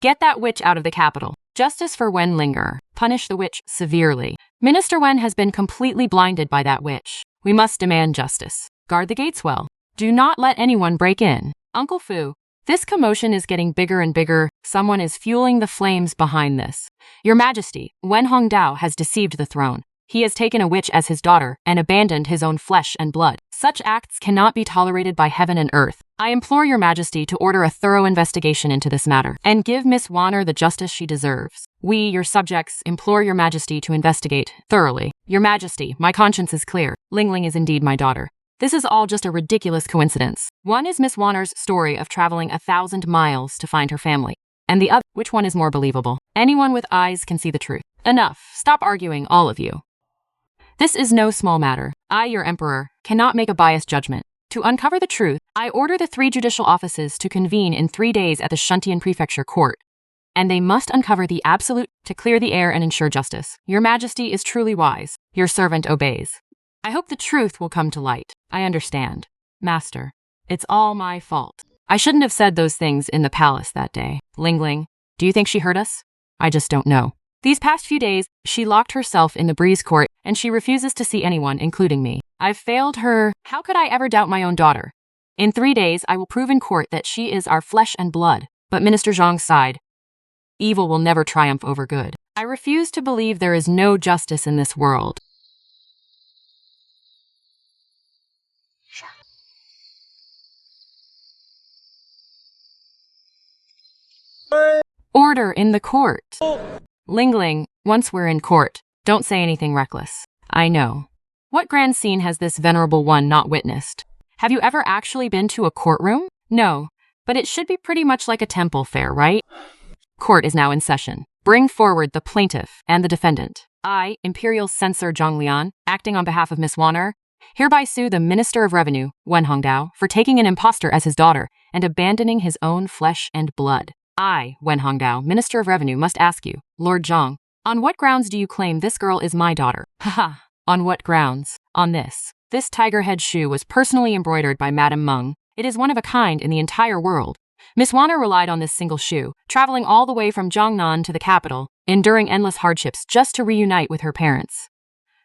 Get that witch out of the capital. Justice for Wen Linger. Punish the witch severely. Minister Wen has been completely blinded by that witch. We must demand justice. Guard the gates well. Do not let anyone break in. Uncle Fu, this commotion is getting bigger and bigger. Someone is fueling the flames behind this. Your Majesty, Wen Hongdao has deceived the throne. He has taken a witch as his daughter and abandoned his own flesh and blood. Such acts cannot be tolerated by heaven and earth. I implore your Majesty to order a thorough investigation into this matter and give Miss Wanner the justice she deserves. We, your subjects, implore your Majesty to investigate thoroughly. Your Majesty, my conscience is clear. Ling Ling is indeed my daughter. This is all just a ridiculous coincidence. One is Miss Wanner's story of traveling 1,000 miles to find her family. And the other, which one is more believable? Anyone with eyes can see the truth. Enough. Stop arguing, all of you. This is no small matter. I, your emperor, cannot make a biased judgment. To uncover the truth, I order the 3 judicial offices to convene in 3 days at the Shuntian Prefecture Court. And they must uncover the absolute to clear the air and ensure justice. Your Majesty is truly wise. Your servant obeys. I hope the truth will come to light. I understand. Master, it's all my fault. I shouldn't have said those things in the palace that day. Ling Ling, do you think she heard us? I just don't know. These past few days, she locked herself in the Breeze Court and she refuses to see anyone, including me. I've failed her. How could I ever doubt my own daughter? In 3 days, I will prove in court that she is our flesh and blood. But Minister Zhang sighed. Evil will never triumph over good. I refuse to believe there is no justice in this world. Order in the court. Ling Ling, once we're in court, don't say anything reckless. I know. What grand scene has this venerable one not witnessed? Have you ever actually been to a courtroom? No, but it should be pretty much like a temple fair, right? Court is now in session. Bring forward the plaintiff and the defendant. I, Imperial Censor Zhang Lian, acting on behalf of Miss Wanner, hereby sue the Minister of Revenue, Wen Hongdao, for taking an impostor as his daughter and abandoning his own flesh and blood. I, Wen Hongdao, Minister of Revenue, must ask you, Lord Zhang, on what grounds do you claim this girl is my daughter? Haha, on what grounds? On this. This tiger head shoe was personally embroidered by Madame Meng. It is one of a kind in the entire world. Miss Wanner relied on this single shoe, traveling all the way from Jiangnan to the capital, enduring endless hardships just to reunite with her parents.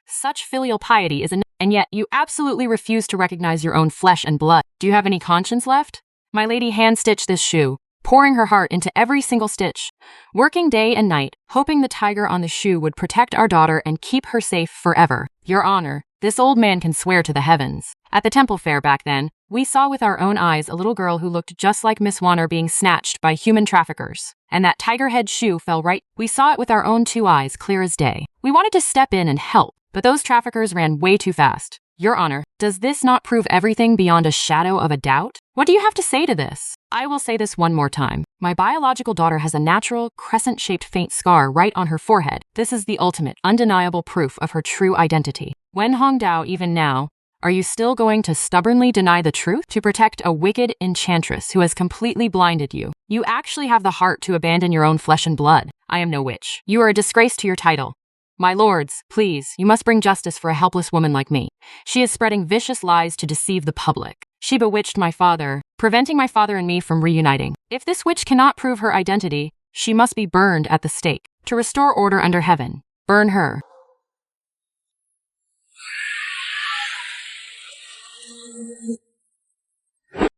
Such filial piety is and yet you absolutely refuse to recognize your own flesh and blood. Do you have any conscience left? My lady hand-stitched this shoe, pouring her heart into every single stitch, working day and night, hoping the tiger on the shoe would protect our daughter and keep her safe forever. Your Honor, this old man can swear to the heavens. At the temple fair back then, we saw with our own eyes a little girl who looked just like Miss Wanner being snatched by human traffickers. And that tiger head shoe fell right. We saw it with our own 2 eyes, clear as day. We wanted to step in and help, but those traffickers ran way too fast. Your Honor, does this not prove everything beyond a shadow of a doubt? What do you have to say to this? I will say this one more time. My biological daughter has a natural, crescent-shaped faint scar right on her forehead. This is the ultimate, undeniable proof of her true identity. Wen Hongdao, even now, are you still going to stubbornly deny the truth to protect a wicked enchantress who has completely blinded you? You actually have the heart to abandon your own flesh and blood. I am no witch. You are a disgrace to your title. My lords, please, you must bring justice for a helpless woman like me. She is spreading vicious lies to deceive the public. She bewitched my father, preventing my father and me from reuniting. If this witch cannot prove her identity, she must be burned at the stake. To restore order under heaven, burn her.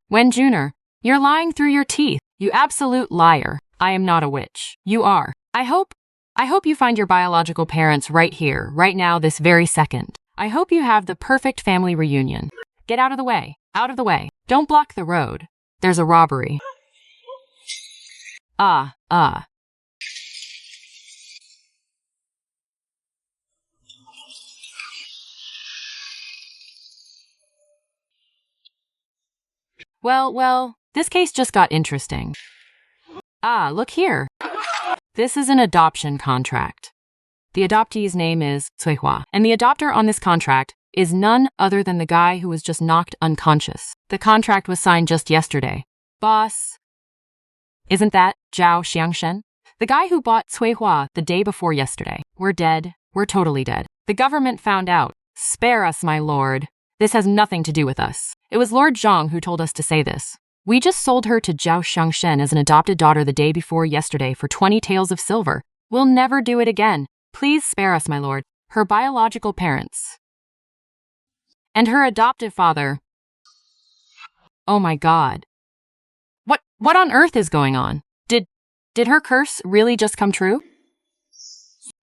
Wen Juner, you're lying through your teeth. You absolute liar. I am not a witch. You are. I hope I hope you find your biological parents right here, right now, this very second. I hope you have the perfect family reunion. Get out of the way. Out of the way. Don't block the road. There's a robbery. Well, this case just got interesting. Look here. This is an adoption contract. The adoptee's name is Cuihua, and the adopter on this contract is none other than the guy who was just knocked unconscious. The contract was signed just yesterday. Boss, isn't that Zhao Xiangshen? The guy who bought Cuihua the day before yesterday. We're dead. We're totally dead. The government found out. Spare us, my lord. This has nothing to do with us. It was Lord Zhang who told us to say this. We just sold her to Zhao Xiangshen as an adopted daughter the day before yesterday for 20 taels of silver. We'll never do it again. Please spare us, my lord. Her biological parents. And her adoptive father. Oh my god. What on earth is going on? Did her curse really just come true?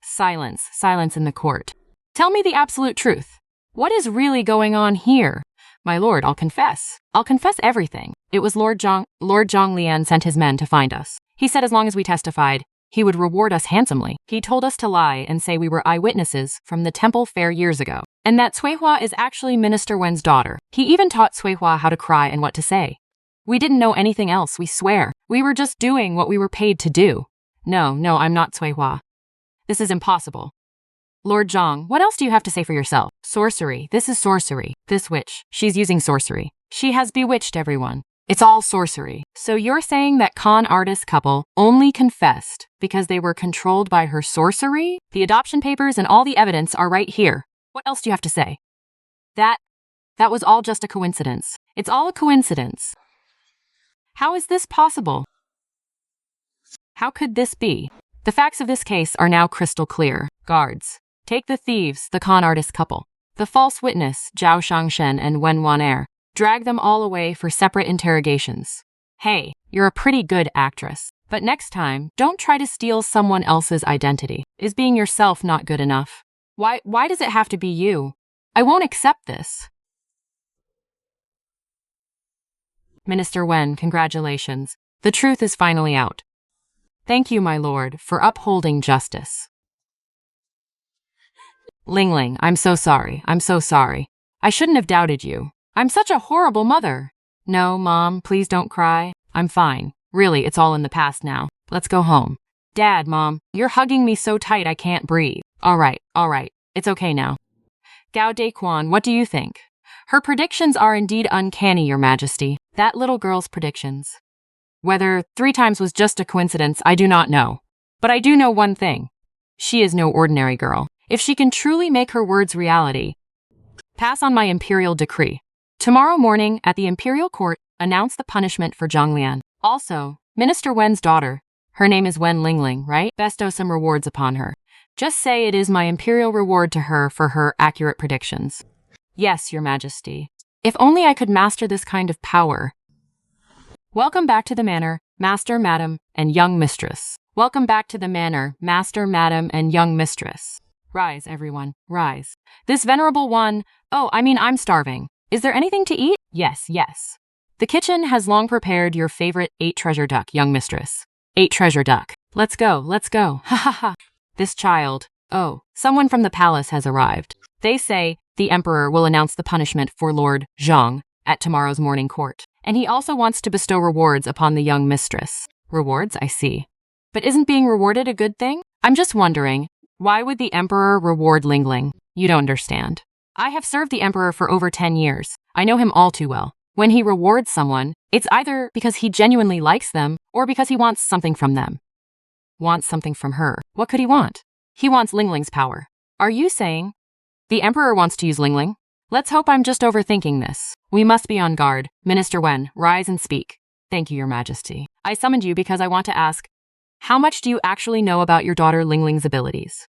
Silence in the court. Tell me the absolute truth. What is really going on here? My lord, I'll confess. I'll confess everything. It was Lord Zhang Lian sent his men to find us. He said as long as we testified, he would reward us handsomely. He told us to lie and say we were eyewitnesses from the temple fair years ago, and that Cuihua is actually Minister Wen's daughter. He even taught Cuihua how to cry and what to say. We didn't know anything else, we swear. We were just doing what we were paid to do. No, I'm not Cuihua. This is impossible. Lord Zhang, what else do you have to say for yourself? Sorcery. This is sorcery. This witch, she's using sorcery. She has bewitched everyone. It's all sorcery. So you're saying that con artist couple only confessed because they were controlled by her sorcery? The adoption papers and all the evidence are right here. What else do you have to say? That was all just a coincidence. It's all a coincidence. How is this possible? How could this be? The facts of this case are now crystal clear. Guards, take the thieves, the con artist couple, the false witness, Zhao Xiangshen and Wen Waner. Drag them all away for separate interrogations. Hey, you're a pretty good actress. But next time, don't try to steal someone else's identity. Is being yourself not good enough? Why does it have to be you? I won't accept this. Minister Wen, congratulations. The truth is finally out. Thank you, my lord, for upholding justice. Lingling, I'm so sorry. I shouldn't have doubted you. I'm such a horrible mother. No, Mom, please don't cry. I'm fine. Really, it's all in the past now. Let's go home. Dad, Mom, you're hugging me so tight I can't breathe. All right. It's okay now. Gao Daquan, what do you think? Her predictions are indeed uncanny, Your Majesty. That little girl's predictions. Whether 3 times was just a coincidence, I do not know. But I do know one thing. She is no ordinary girl. If she can truly make her words reality, pass on my imperial decree. Tomorrow morning at the imperial court, announce the punishment for Zhang Lian. Also, Minister Wen's daughter. Her name is Wen Lingling, right? Bestow some rewards upon her. Just say it is my imperial reward to her for her accurate predictions. Yes, Your Majesty. If only I could master this kind of power. Welcome back to the manor, Master, Madam, and Young Mistress. Welcome back to the manor, Master, Madam, and Young Mistress. Rise, everyone, rise. This venerable one, I'm starving. Is there anything to eat? Yes. The kitchen has long prepared your favorite 8 treasure duck, Young Mistress. 8 treasure duck. Let's go. Ha ha ha. This child. Oh, someone from the palace has arrived. They say the Emperor will announce the punishment for Lord Zhang at tomorrow's morning court. And he also wants to bestow rewards upon the young mistress. Rewards, I see. But isn't being rewarded a good thing? I'm just wondering, why would the Emperor reward Lingling? You don't understand. I have served the Emperor for over 10 years. I know him all too well. When he rewards someone, it's either because he genuinely likes them or because he wants something from them. Wants something from her. What could he want? He wants Lingling's power. Are you saying the Emperor wants to use Lingling? Let's hope I'm just overthinking this. We must be on guard. Minister Wen, rise and speak. Thank you, Your Majesty. I summoned you because I want to ask, how much do you actually know about your daughter Lingling's abilities?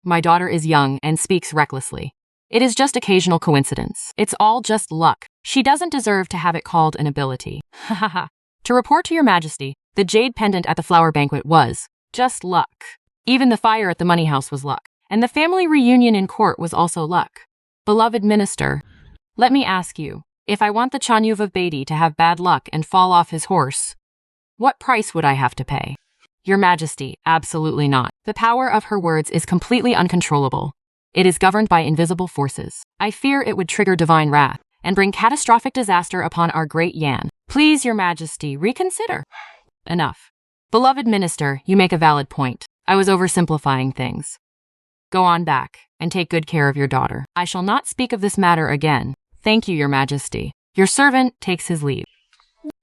My daughter is young and speaks recklessly. It is just occasional coincidence. It's all just luck. She doesn't deserve to have it called an ability. Ha ha ha. To report to Your Majesty, the jade pendant at the flower banquet was just luck. Even the fire at the money house was luck. And the family reunion in court was also luck. Beloved minister, let me ask you, if I want the Chanyuv of Beatty to have bad luck and fall off his horse, what price would I have to pay? Your Majesty, absolutely not. The power of her words is completely uncontrollable. It is governed by invisible forces. I fear it would trigger divine wrath and bring catastrophic disaster upon our great Yan. Please, Your Majesty, reconsider. Enough. Beloved minister, you make a valid point. I was oversimplifying things. Go on back and take good care of your daughter. I shall not speak of this matter again. Thank you, Your Majesty. Your servant takes his leave.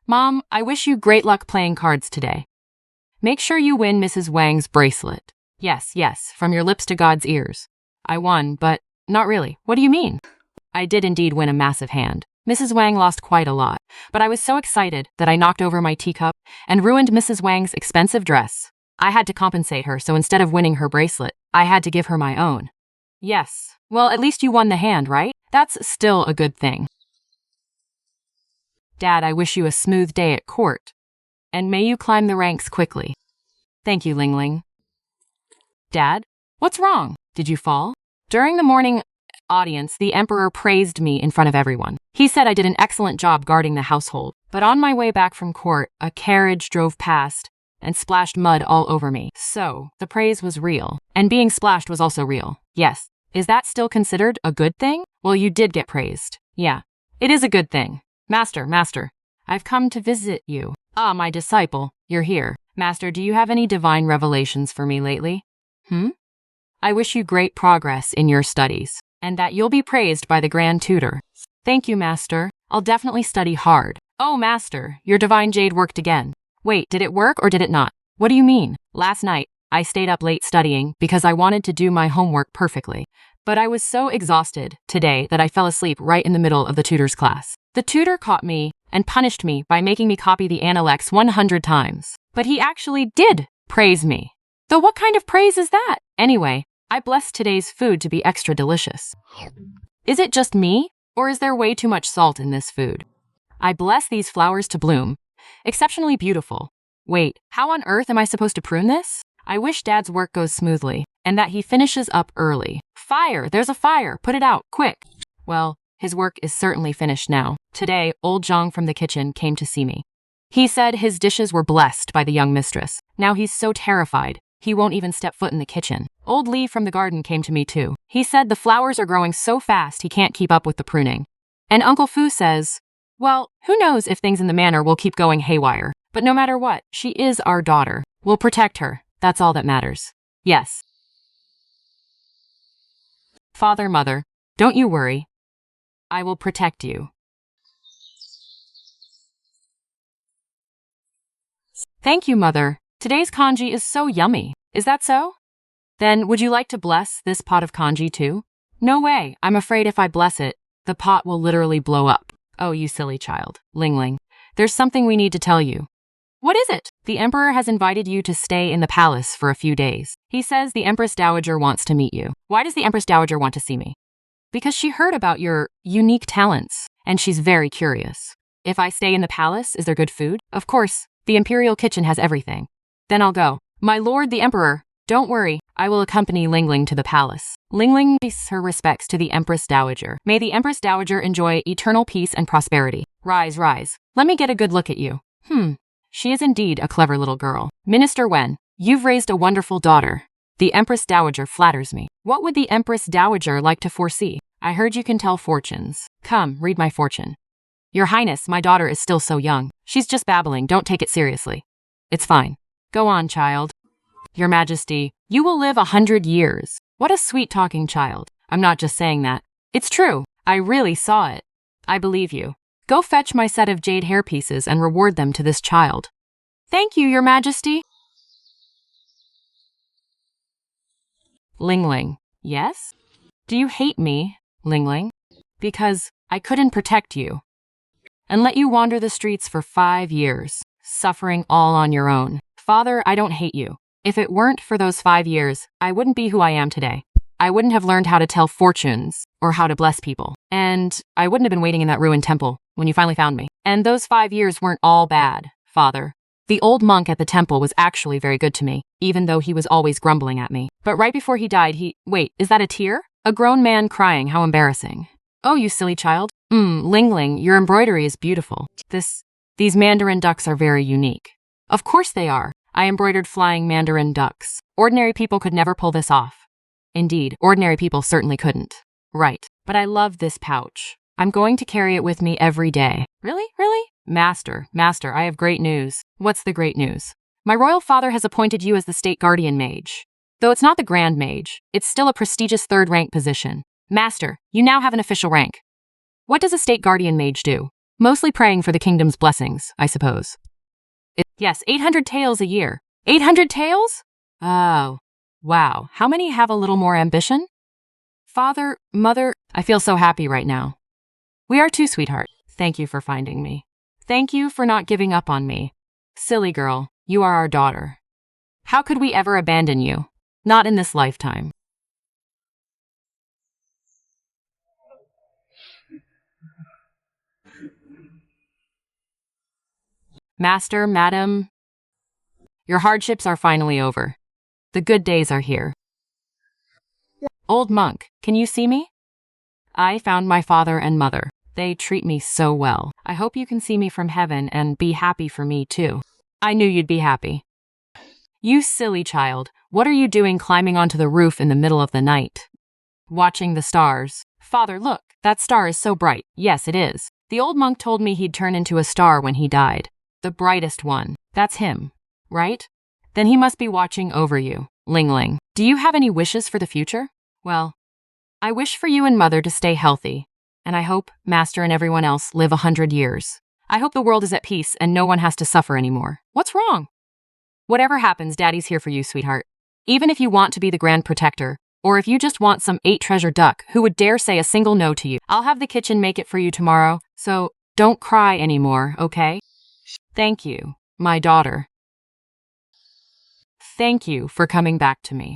Mom, I wish you great luck playing cards today. Make sure you win Mrs. Wang's bracelet. Yes, yes, from your lips to God's ears. I won, but not really. What do you mean? I did indeed win a massive hand. Mrs. Wang lost quite a lot, but I was so excited that I knocked over my teacup and ruined Mrs. Wang's expensive dress. I had to compensate her, so instead of winning her bracelet, I had to give her my own. Yes, well, at least you won the hand, right? That's still a good thing. Dad, I wish you a smooth day at court, and may you climb the ranks quickly. Thank you, Ling Ling. Dad, what's wrong? Did you fall? During the morning audience, the emperor praised me in front of everyone. He said I did an excellent job guarding the household, but on my way back from court, a carriage drove past and splashed mud all over me. So, the praise was real, and being splashed was also real. Yes. Is that still considered a good thing? Well, you did get praised. Yeah, it is a good thing. Master, I've come to visit you. Ah, my disciple, you're here. Master, do you have any divine revelations for me lately? I wish you great progress in your studies, and that you'll be praised by the Grand Tutor. Thank you, Master. I'll definitely study hard. Oh, Master, your divine jade worked again. Wait, did it work or did it not? What do you mean? Last night, I stayed up late studying because I wanted to do my homework perfectly. But I was so exhausted today that I fell asleep right in the middle of the tutor's class. The tutor caught me and punished me by making me copy the Analects 100 times. But he actually did praise me. Though what kind of praise is that? Anyway, I blessed today's food to be extra delicious. Is it just me, or is there way too much salt in this food? I bless these flowers to bloom. Exceptionally beautiful. Wait, how on earth am I supposed to prune this? I wish Dad's work goes smoothly, and that he finishes up early. Fire! There's a fire! Put it out, quick! Well, his work is certainly finished now. Today, old Zhang from the kitchen came to see me. He said his dishes were blessed by the young mistress. Now he's so terrified, he won't even step foot in the kitchen. Old Li from the garden came to me too. He said the flowers are growing so fast he can't keep up with the pruning. And Uncle Fu says, well, who knows if things in the manor will keep going haywire. But no matter what, she is our daughter. We'll protect her. That's all that matters. Yes. Father, Mother, don't you worry. I will protect you. Thank you, Mother. Today's kanji is so yummy. Is that so? Then would you like to bless this pot of kanji too? No way. I'm afraid if I bless it, the pot will literally blow up. Oh, you silly child. Ling Ling. There's something we need to tell you. What is it? The Emperor has invited you to stay in the palace for a few days. He says the Empress Dowager wants to meet you. Why does the Empress Dowager want to see me? Because she heard about your unique talents, and she's very curious. If I stay in the palace, is there good food? Of course, the Imperial kitchen has everything. Then I'll go. My lord the Emperor, don't worry, I will accompany Ling Ling to the palace. Ling Ling pays her respects to the Empress Dowager. May the Empress Dowager enjoy eternal peace and prosperity. Rise, rise. Let me get a good look at you. She is indeed a clever little girl. Minister Wen, you've raised a wonderful daughter. The Empress Dowager flatters me. What would the Empress Dowager like to foresee? I heard you can tell fortunes. Come, read my fortune. Your Highness, my daughter is still so young. She's just babbling, don't take it seriously. It's fine. Go on, child. Your Majesty, you will live 100 years. What a sweet-talking child. I'm not just saying that. It's true. I really saw it. I believe you. Go fetch my set of jade hairpieces and reward them to this child. Thank you, Your Majesty. Ling Ling. Yes? Do you hate me, Ling Ling? Because I couldn't protect you and let you wander the streets for 5 years, suffering all on your own. Father, I don't hate you. If it weren't for those 5 years, I wouldn't be who I am today. I wouldn't have learned how to tell fortunes or how to bless people. And I wouldn't have been waiting in that ruined temple when you finally found me. And those 5 years weren't all bad, Father. The old monk at the temple was actually very good to me, even though he was always grumbling at me. But right before he died, wait, is that a tear? A grown man crying, how embarrassing. Oh, you silly child. Ling Ling, your embroidery is beautiful. These mandarin ducks are very unique. Of course they are. I embroidered flying mandarin ducks. Ordinary people could never pull this off. Indeed, ordinary people certainly couldn't. Right. But I love this pouch. I'm going to carry it with me every day. Really? Really? Master, I have great news. What's the great news? My royal father has appointed you as the state guardian mage. Though it's not the grand mage, it's still a prestigious third-rank position. Master, you now have an official rank. What does a state guardian mage do? Mostly praying for the kingdom's blessings, I suppose. Yes, 800 taels a year. 800 taels? Oh, wow. How many have a little more ambition? Father, mother, I feel so happy right now. We are too, sweetheart. Thank you for finding me. Thank you for not giving up on me. Silly girl, you are our daughter. How could we ever abandon you? Not in this lifetime. Master, madam, your hardships are finally over. The good days are here. Old monk, can you see me? I found my father and mother. They treat me so well. I hope you can see me from heaven and be happy for me too. I knew you'd be happy. You silly child, what are you doing climbing onto the roof in the middle of the night? Watching the stars. Father, look, that star is so bright. Yes, it is. The old monk told me he'd turn into a star when he died. The brightest one. That's him, right? Then he must be watching over you. Ling Ling, do you have any wishes for the future? Well, I wish for you and mother to stay healthy. And I hope Master and everyone else live 100 years. I hope the world is at peace and no one has to suffer anymore. What's wrong? Whatever happens, Daddy's here for you, sweetheart. Even if you want to be the grand protector, or if you just want some 8-treasure duck who would dare say a single no to you, I'll have the kitchen make it for you tomorrow, so don't cry anymore, okay? Thank you, my daughter. Thank you for coming back to me.